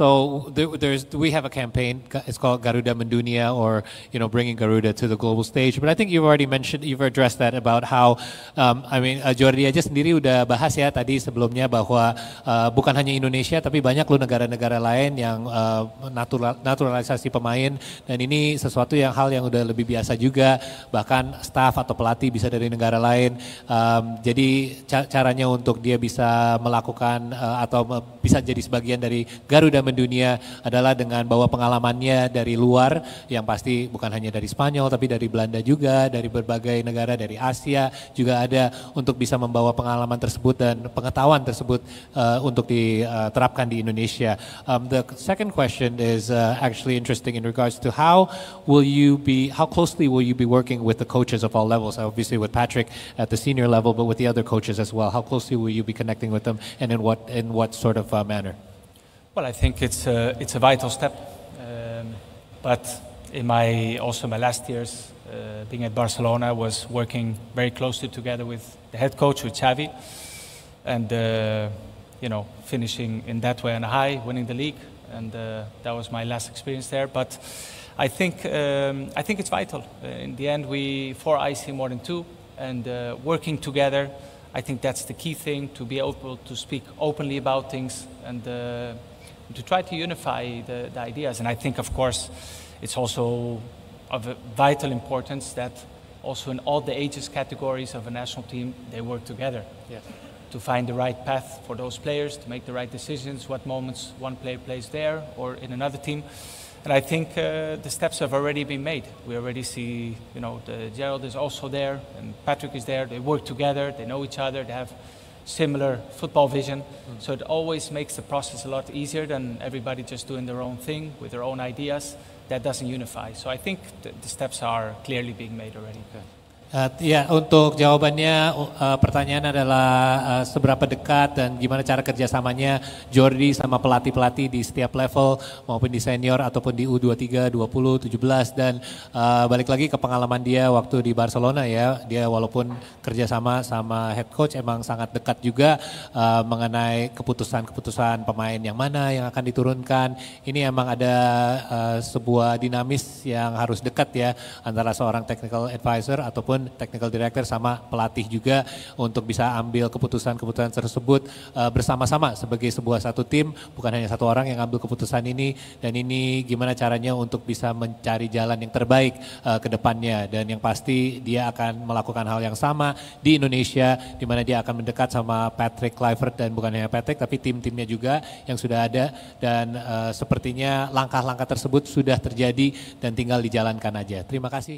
So we have a campaign. It's called Garuda Mendunia, or bringing Garuda to the global stage. But I think you've addressed that about how, Jordi aja sendiri udah bahas ya tadi sebelumnya bahwa bukan hanya Indonesia tapi banyak loh negara-negara lain yang naturalisasi pemain, dan ini sesuatu hal yang udah lebih biasa juga, bahkan staff atau pelatih bisa dari negara lain. Jadi caranya untuk dia bisa melakukan atau bisa jadi sebagian dari Garuda Mendunia adalah dengan bawa pengalamannya dari luar, yang pasti bukan hanya dari Spanyol tapi dari Belanda juga, dari berbagai negara, dari Asia juga ada, untuk bisa membawa pengalaman tersebut dan pengetahuan tersebut untuk diterapkan di Indonesia. The second question is actually interesting in regards to how closely will you be working with the coaches of all levels, obviously with Patrick at the senior level, but with the other coaches as well. How closely will you be connecting with them, and in what sort of manner? Well, I think it's a vital step, but in my last years being at Barcelona, I was working very closely together with the head coach, with Xavi, and finishing in that way on a high, winning the league, and that was my last experience there. But I think it's vital. In the end, four eyes see more than two, and working together, I think that's the key thing, to be able to speak openly about things and to try to unify the ideas. And I think, of course, it's also of a vital importance that also in all the ages categories of a national team, they work together. Yes. To find the right path for those players, to make the right decisions, what moments one player plays there or in another team. And I think the steps have already been made. We already see, Gerald is also there and Patrick is there. They work together, they know each other, they have similar football vision. So it always makes the process a lot easier than everybody just doing their own thing with their own ideas. That doesn't unify. So I think the steps are clearly being made already. Ya, untuk jawabannya pertanyaan adalah seberapa dekat dan gimana cara kerjasamanya Jordi sama pelatih-pelatih di setiap level, maupun di senior ataupun di U23, 20, 17, dan balik lagi ke pengalaman dia waktu di Barcelona ya. Dia walaupun kerjasama sama head coach emang sangat dekat juga mengenai keputusan-keputusan pemain yang mana yang akan diturunkan. Ini emang ada sebuah dinamis yang harus dekat ya antara seorang technical advisor ataupun technical director sama pelatih juga, untuk bisa ambil keputusan-keputusan tersebut bersama-sama sebagai sebuah satu tim, bukan hanya satu orang yang ambil keputusan ini, dan ini gimana caranya untuk bisa mencari jalan yang terbaik ke depannya. Dan yang pasti dia akan melakukan hal yang sama di Indonesia, di mana dia akan mendekat sama Patrick Kluivert, dan bukan hanya Patrick tapi tim-timnya juga yang sudah ada, dan sepertinya langkah-langkah tersebut sudah terjadi dan tinggal dijalankan aja. Terima kasih.